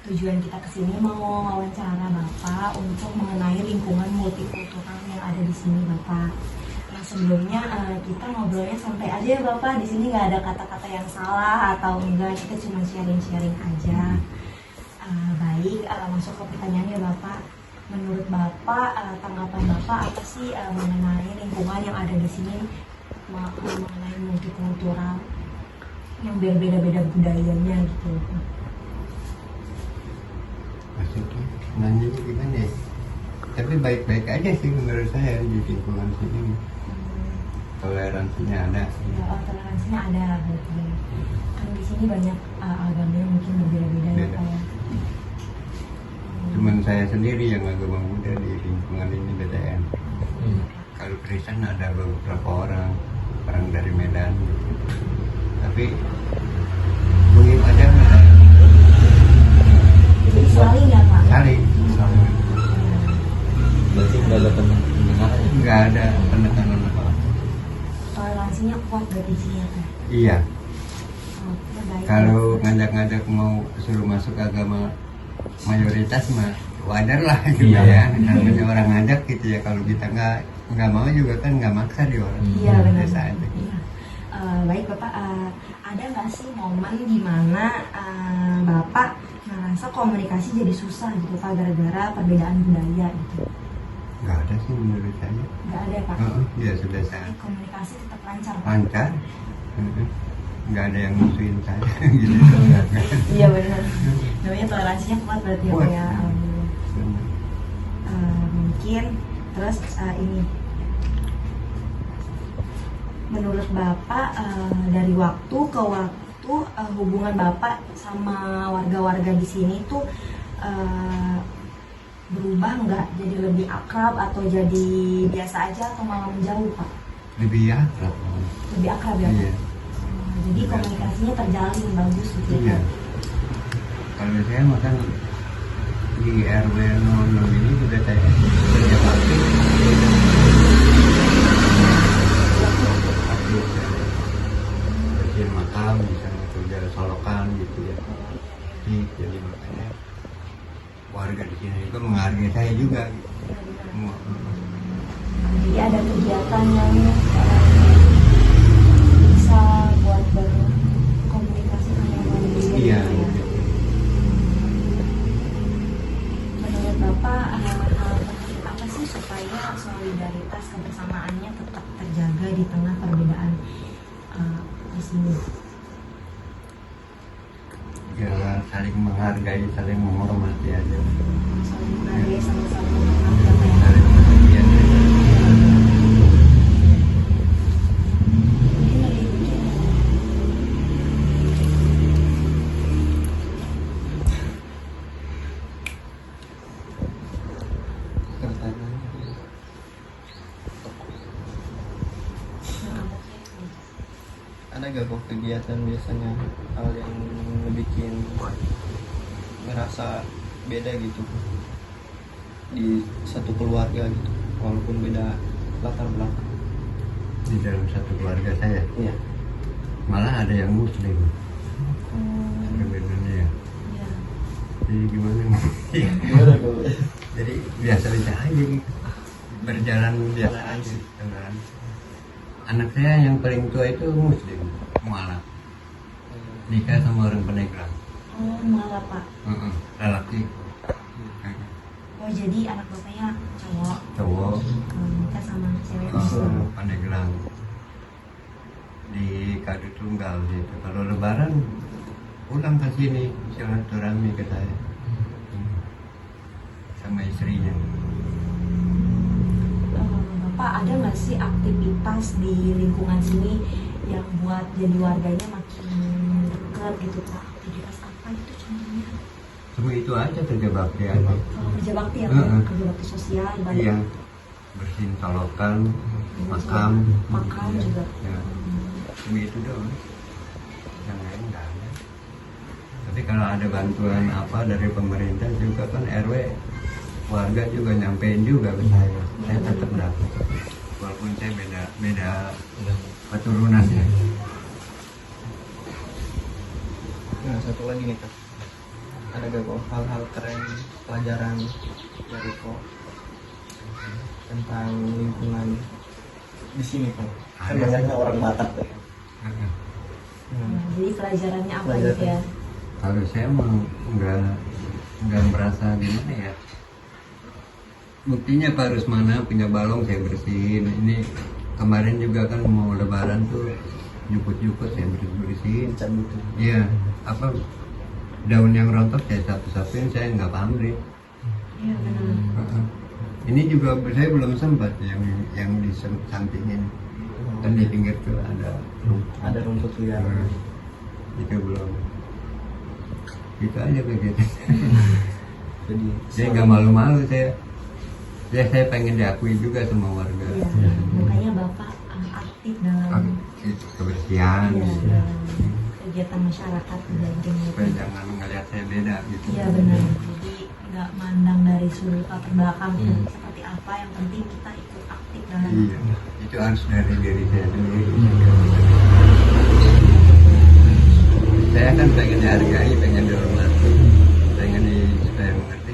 Tujuan kita kesini mau wawancara Bapak untuk mengenai lingkungan multikultural yang ada di sini, Bapak. Nah, sebelumnya kita ngobrolnya santai aja ya, Bapak. Di sini nggak ada kata-kata yang salah atau enggak, kita cuma sharing-sharing aja. Baik, masuk ke pertanyaannya, Bapak. Menurut Bapak, tanggapan Bapak apa sih mengenai lingkungan yang ada di sini, mengenai multikultural yang berbeda-beda budayanya gitu? Maksudnya nanya gimana ya? Tapi baik-baik aja sih menurut saya di lingkungan sini. Toleransinya ada. Ya, toleransinya ada berarti. Kan di sini banyak agamanya mungkin berbeda-beda ya, Pak ya. Cuman saya sendiri yang agama muda di lingkungan ini BTN. Kalau Kristen ada beberapa orang dari Medan. Tapi mungkin ada Jadi saling ya, Pak? saling. Berarti nggak ada pendengaran ya? Nggak ada penekanan apa. Toleransinya kuat berarti di sini ya, Pak? Iya. Oke, baik. Kalau ngajak-ngajak mau suruh masuk agama mayoritas mah wajar lah gitu ya. Namanya orang ngajak gitu ya. Kalau kita nggak mau juga kan nggak maksa di orang. Iya, benar. Biasa aja. Iya. Baik, Bapak, ada nggak sih momen di mana Bapak ngerasa komunikasi jadi susah gitu, Pak, gara-gara perbedaan budaya gitu? Nggak ada sih menurut saya. Nggak ada, Pak? Ya sudah saya Komunikasi tetap lancar, Pak? lancar. Nggak ada yang musuhin saya gitu. Iya, benar. Namanya toleransinya kuat berarti ya, Pak Kuat. ya. Mungkin terus ini, menurut Bapak dari waktu ke waktu hubungan Bapak sama warga-warga di sini tuh berubah nggak? Jadi lebih akrab atau jadi biasa aja atau malah menjauh, Pak? Lebih akrab. Lebih akrab ya, Pak? Iya. Jadi komunikasinya terjalin bagus gitu Iya. ya, Pak? Kalau saya makan di RW 06 ini sudah saya kerja bakti. Bersihin makam, misalnya kerja solokan gitu ya. Jadi makanya warga di sini juga menghargai saya juga. Gitu. Jadi ada kegiatan yang bisa buat berkomunikasi sama orang lain. Iya. gitu ya. Menurut Bapak hal penting apa sih supaya solidaritas kebersamaannya tetap terjaga di tengah perbedaan di sini? Ya saling menghargai, saling menghormati aja. Saling menghargai, sama-sama menghargai. Saling pengertian. Mungkin lebih begini. Ada gak kok kegiatan biasanya hal yang bikin ngerasa beda gitu di satu keluarga gitu, walaupun beda latar belakang? Di dalam satu keluarga saya Iya. malah ada yang muslim sebenarnya ya. Iya. Jadi gimana Gimana tuh? jadi biasa-biasa aja gitu, berjalan biasa aja. Anak saya yang paling tua itu muslim, malah nikah sama orang Pandeglang. Oh, malah, Pak. Lelaki. Oh, jadi anak bapaknya Cowok nikah sama cewek. Pandeglang di Kadu Tunggal gitu. Kalau lebaran pulang ke sini silaturahmi ke saya sama istrinya. Bapak, ada nggak sih aktivitas di lingkungan sini yang buat jadi warganya makin dekat gitu, Pak? Aktivitas apa itu contohnya? Cuma itu aja kerja bakti aja. Kerja bakti ya, Pak? Kerja bakti sosial, ibadah. Iya, bersihin solokan, makam juga. Ya. Cuma itu doang. Yang lain nggak ada. Tapi kalau ada bantuan apa dari pemerintah juga kan RW warga juga nyampein juga ke saya tetap dapat. Walaupun saya beda keturunannya. Nah, satu lagi nih, Kak. ada gak kok hal-hal keren pelajaran dari kok tentang lingkungan di sini kok? Kan banyaknya orang Batak tuh. Jadi pelajarannya apa Pelajaran. gitu ya? Kalau saya mau nggak merasa gimana ya. Buktinya Pak Rusmana punya balong saya bersihin. Ini kemarin juga kan mau lebaran tuh juput-juput saya bersihin. Cabut tuh. Iya, apa daun yang rontok saya sapu-sapuin, saya nggak pamrih. Iya benar. Ini juga saya belum sempat yang di sampingin. Kan di pinggir tuh Ada rumput liar. Itu belum. Itu aja kegiatan. Jadi Saya nggak malu-malu saya pengen diakui juga sama warga. Iya. Makanya Bapak aktif dalam Itu kebersihan. iya, dalam kegiatan masyarakat dan Supaya jangan ngeliat saya beda gitu. Iya benar. Jadi nggak mandang dari sudut latar belakang seperti apa, yang penting kita ikut aktif dalam. Iya, itu harus dari diri saya sendiri. Saya kan pengen dihargai, pengen dihormati, pengen supaya mengerti.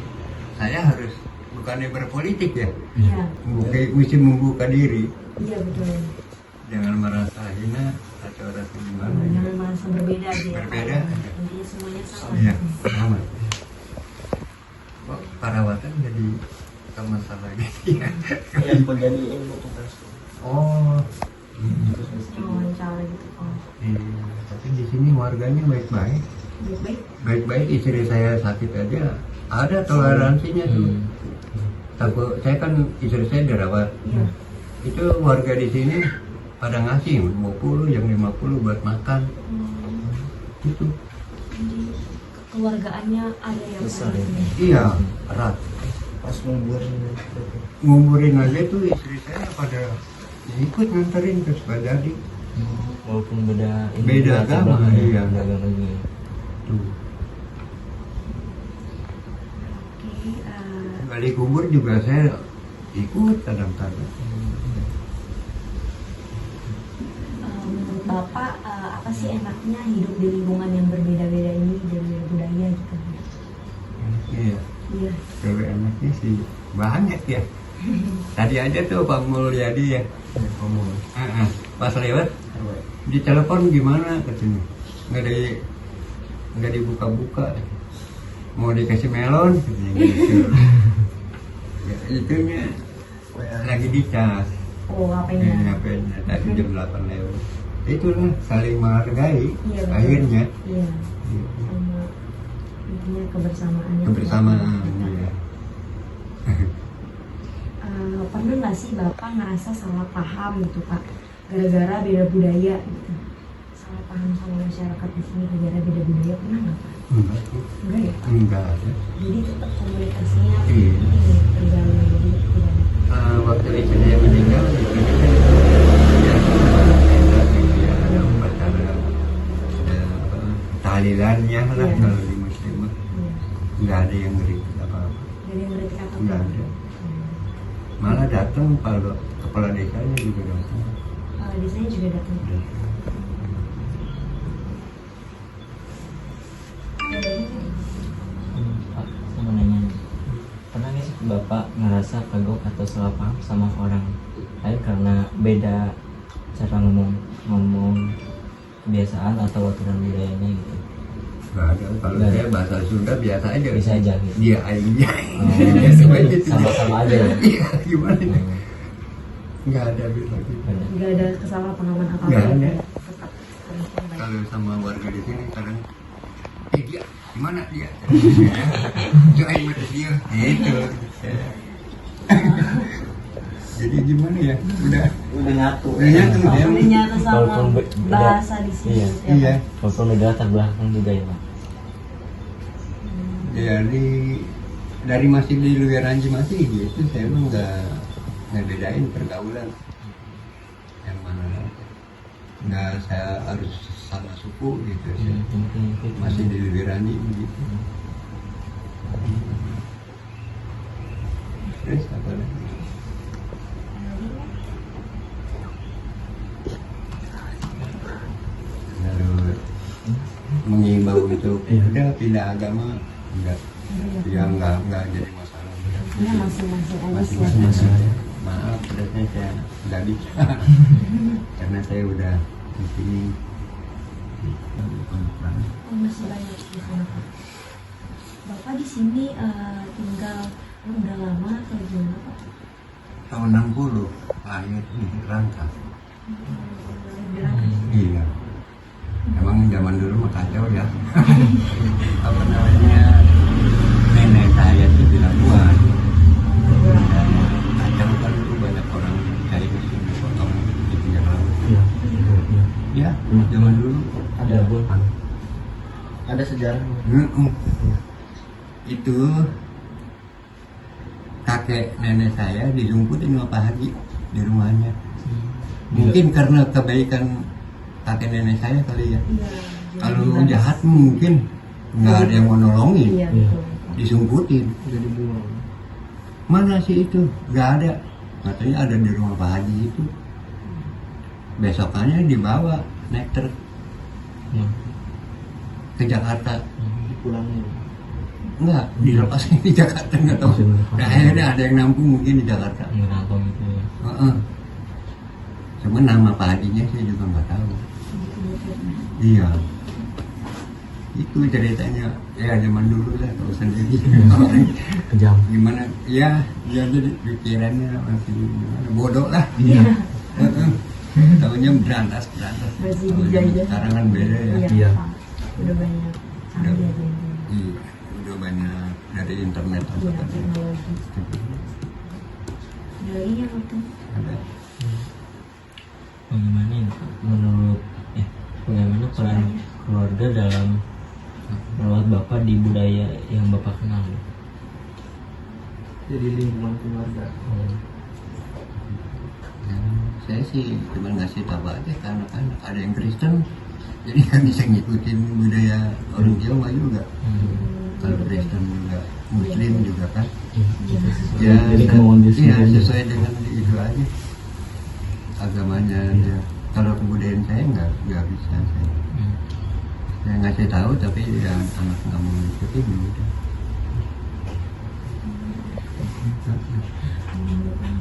Saya harus bukannya berpolitik ya, Iya. mesti membuka diri. Iya betul. Jangan merasa hina atau rasa gimana. Jangan merasa berbeda aja. Ya, Berbeda. intinya semuanya sama. Iya, sama. Kok perawatan jadi ke masalah gitu ya? ya jadi ilmu tuh kan. Oh. Wawancara gitu kan. Iya, tapi di sini warganya baik-baik. Baik-baik. Baik-baik, istri saya sakit aja ada toleransinya tuh. Takut saya kan istri saya dirawat. Iya. Itu warga di sini pada ngasih 20 yang 50 buat makan. Itu. Jadi kekeluargaannya ada yang Besar saling- ya. Iya, erat. Pas ngubur Nguburin aja tuh istri saya pada ikut nganterin ke Sukajadi. walaupun beda Beda latar agama, belakang, iya. beda agama juga. Tuh. Oke, Kali kubur juga saya ikut kadang-kadang. menurut Bapak apa sih enaknya hidup di lingkungan yang berbeda-beda ini dari budaya gitu? Iya. Iya. Cewek enaknya sih banyak ya. Tadi aja tuh Pak Mulyadi ya. Ngomong Pas lewat di telepon gimana katanya. Nggak dibuka-buka. Mau dikasih melon katanya gitu. Ya, itunya lagi dicas. Oh, apanya? HP-nya tadi jam 8 lewat. Itulah saling menghargai Iya, betul. akhirnya. Iya. Sama intinya kebersamaannya. Kebersamaan. Iya. Pernah nggak sih Bapak ngerasa salah paham gitu Pak, gara-gara beda budaya gitu? Salah paham sama masyarakat di sini gara-gara beda budaya, pernah nggak Pak? Enggak. Enggak ya? Enggak ada. Jadi tetap komunikasinya Iya. ini terjalin, jadi tidak. Waktu istri saya meninggal ya, ada upacara tahlilannya lah Iya. kalau di muslim Iya. nggak ada yang ngeribut apa-apa, Jadi yang berarti kata nggak ada. Malah datang kalau kepala desanya juga datang. Kepala desanya juga datang. Pak, saya mau nanya, pernah nggak sih Bapak ngerasa kagok atau salah paham sama orang lain karena beda cara ngomong kebiasaan atau aturan budayanya gitu? Nggak ada. Kalau Nggak ada. saya bahasa Sunda biasa aja. Bisa aja gitu. Dia aingnya. Oh, sama-sama aja ya? Iya, gimana? Hmm, Nggak ada bisa gitu. benar. Nggak ada kesalahpahaman apa-apa. Nggak ada. ya? Tetap respon baik. Kalau sama warga di sini kadang dia gimana dia itu aing mati dia itu jadi gimana ya udah nyatu Udah nyatu. Oh, udah nyata sama Walaupun beda- bahasa di sini. Iya. ya, iya Pak? Walaupun beda latar belakang juga ya Pak. jadi dari masih di luar Ranji masih gitu saya emang nggak bedain pergaulan yang mana nggak saya harus sama suku gitu sih. Masih di luar Ranji gitu. Terus apa lagi? Lalu mengimbau untuk udah pindah agama enggak, ya enggak jadi masalah. Ya masing-masing aja Masih sih. masing-masing. Maaf, pedasnya saya nggak bisa karena saya udah di sini. Oh, masih banyak di sana Pak. Bapak di sini tinggal udah lama atau gimana Pak? Tahun 60 lahir di Rangka. Bilang Iya. Emang zaman dulu mah kacau ya. Apa namanya, nenek saya itu di Labuan. Kacau kan itu banyak orang cari mesin dipotong di pinggir laut. Iya. Ya, zaman dulu Ada pun. Ada sejarahnya. Itu kakek nenek saya dijumputin sama Pak Haji di rumahnya. Mungkin karena kebaikan kakek nenek saya kali ya. iya. Kalau jahat mungkin nggak ada yang mau nolongin, Iya betul. disumputin. Jadi buang. Mana sih itu? Nggak ada. Katanya ada di rumah Pak Haji itu. Besokannya dibawa naik truk ke Jakarta. Dipulangin. Enggak, dilepasin di Jakarta nggak tahu. Nah, akhirnya ada yang nampung mungkin di Jakarta. Ngerampong gitu ya. Heeh. Cuman nama Pak Hajinya saya juga nggak tahu. Iya. Itu ceritanya ya zaman dulu lah, tahu sendiri. Orang Kejam. gimana? Ya, dia jadi pikirannya masih gimana? Bodoh lah. Iya. Heeh. Tahunya berantas. Masih Tahunya dijajah. sekarang kan beda ya. Iya. Pak. Udah banyak canggih Udah. aja. Iya, udah banyak dari internet Iya, apa kan. teknologi. Ada lagi yang itu? Ada. Bagaimana ya, menurut bagaimana peran keluarga dalam merawat Bapak di budaya yang Bapak kenal? Jadi lingkungan keluarga. Ya, saya sih cuma ngasih tahu aja ke anak-anak, ada yang Kristen jadi kan bisa ngikutin budaya orang Jawa juga. Kalau Kristen juga, Muslim juga kan. Ya, Jadi kemauan dia iya, sendiri. sesuai dengan itu aja agamanya dia. Kalau kebudayaan saya nggak bisa saya ngasih tahu, tapi ya anak nggak mau ngikutin udah.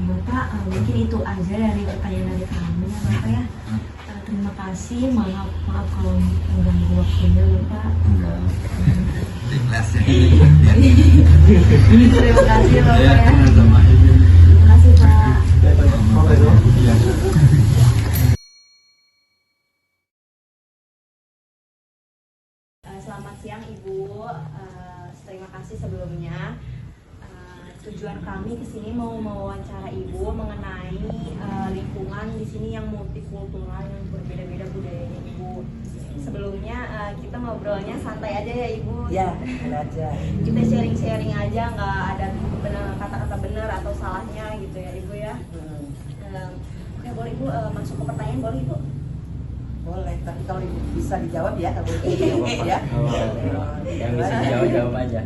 Bapak, mungkin itu aja dari pertanyaan dari kami ya Bapak ya. Terima kasih, maaf kalau mengganggu waktunya Bapak. Enggak. Ikhlasnya. Terima kasih Bapak Ya, ya. sama ini. Terima kasih Pak. Iya. Selamat siang Ibu. Terima kasih sebelumnya. Tujuan kami ke sini mau mewawancara Ibu mengenai lingkungan di sini yang multikultural, yang berbeda-beda budayanya Ibu. Sebelumnya kita ngobrolnya santai aja ya Ibu. Ya, aja. Kita sharing-sharing aja, nggak ada kata-kata benar atau salahnya gitu ya Ibu ya. Oke, boleh Ibu masuk ke pertanyaan, boleh Ibu? Boleh, tapi kalau bisa dijawab ya, kalau ya. Yang bisa jawab aja.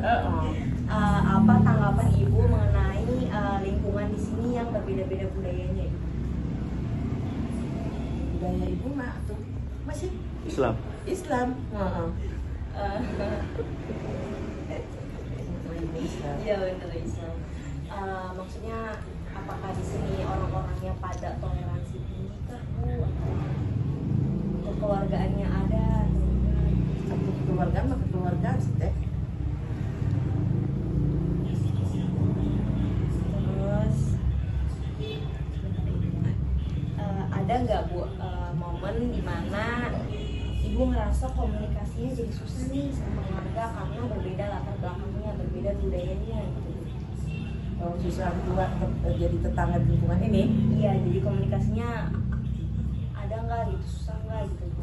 Apa tanggapan Ibu mengenai lingkungan di sini yang berbeda-beda budayanya Ibu? Budaya ibu mah tuh masih Islam. Islam. Heeh. Islam. Iya benar Islam. Maksudnya apakah di sini orang-orangnya pada toleransi tinggi kah Bu? Atau kekeluargaannya ada atau enggak? Satu keluarga mah keluargaan sih teh. Terus ada nggak Bu momen dimana Ibu ngerasa komunikasinya jadi susah nih sama keluarga karena berbeda latar belakangnya, berbeda budayanya gitu? Kalau susah tua jadi tetangga di lingkungan ini, Iya, jadi komunikasinya ada nggak gitu, susah nggak gitu Bu?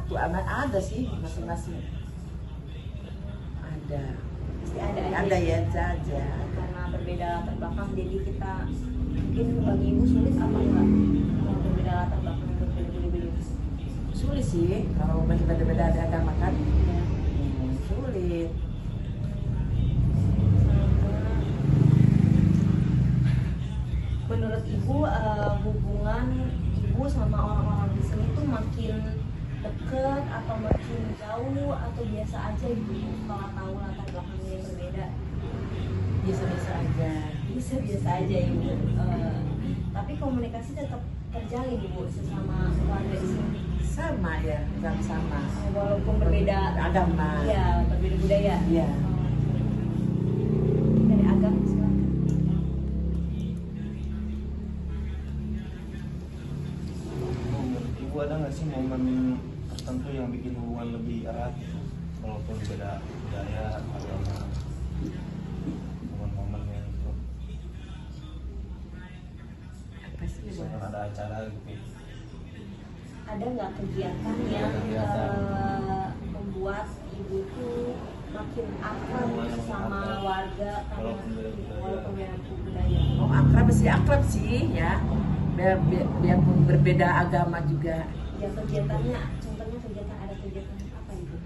tuh ada sih masing-masing. Ada. Pasti ada aja. Ada ya saja. Karena berbeda latar belakang, jadi kita mungkin bagi Ibu sulit apa enggak? Kalau berbeda latar belakang, berbeda-beda. Sulit sih kalau beda-beda ada agama kan. Sulit. Menurut Ibu hubungan Ibu sama orang-orang di sini tuh makin deket atau makin jauh atau biasa aja kalau tahu latar belakangnya yang berbeda. Biasa-biasa aja. Bisa biasa aja ibu. Tapi komunikasi tetap terjalin ibu sesama keluarga di sini. Sama ya, sama. Walaupun berbeda agama. Iya, berbeda budaya. Iya. Dari agama silakan. Menurut ibu ada nggak sih momen tertentu yang bikin hubungan lebih erat walaupun beda budaya, agama, momen-momennya itu Apa sih misalkan Bang? ada acara gitu. Ada nggak kegiatan yang Kegiatan. membuat ibu tuh makin akrab sama warga karena walaupun beda budaya? Oh akrab sih ya. Biarpun berbeda agama juga. Ya kegiatannya, contohnya ada kegiatan apa ibu?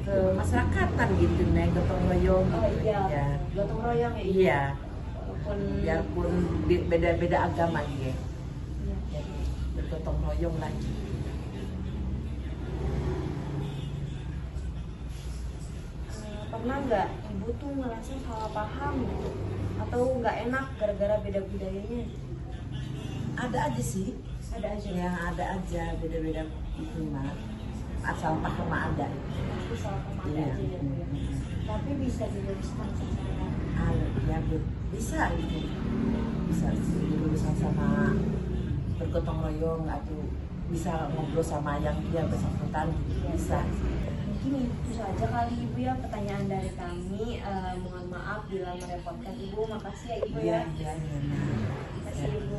Ke masyarakatan gitu nih, gotong royong. Oh gitu. iya, Ya. gotong royong ya ibu. Iya. Walaupun Biarpun beda-beda agama gitu. Iya. Jadi bergotong royong lagi. Pernah nggak ibu tuh ngerasa salah paham gitu atau nggak enak gara-gara beda budayanya? Ada aja sih. Ada aja Ya ada aja beda-beda itu mah. Asal paham mah ada. pasti salah paham ada Iya. aja ya Bu, ya. Tapi bisa diluruskan secara Ya bisa gitu. Bisa berurusan sama bergotong royong atau bisa ngobrol sama yang dia bersangkutan gitu. Bisa. mungkin itu saja kali ibu ya pertanyaan dari kami. Mohon maaf bila merepotkan ibu. Makasih ya ibu ya. Iya. Makasih ibu.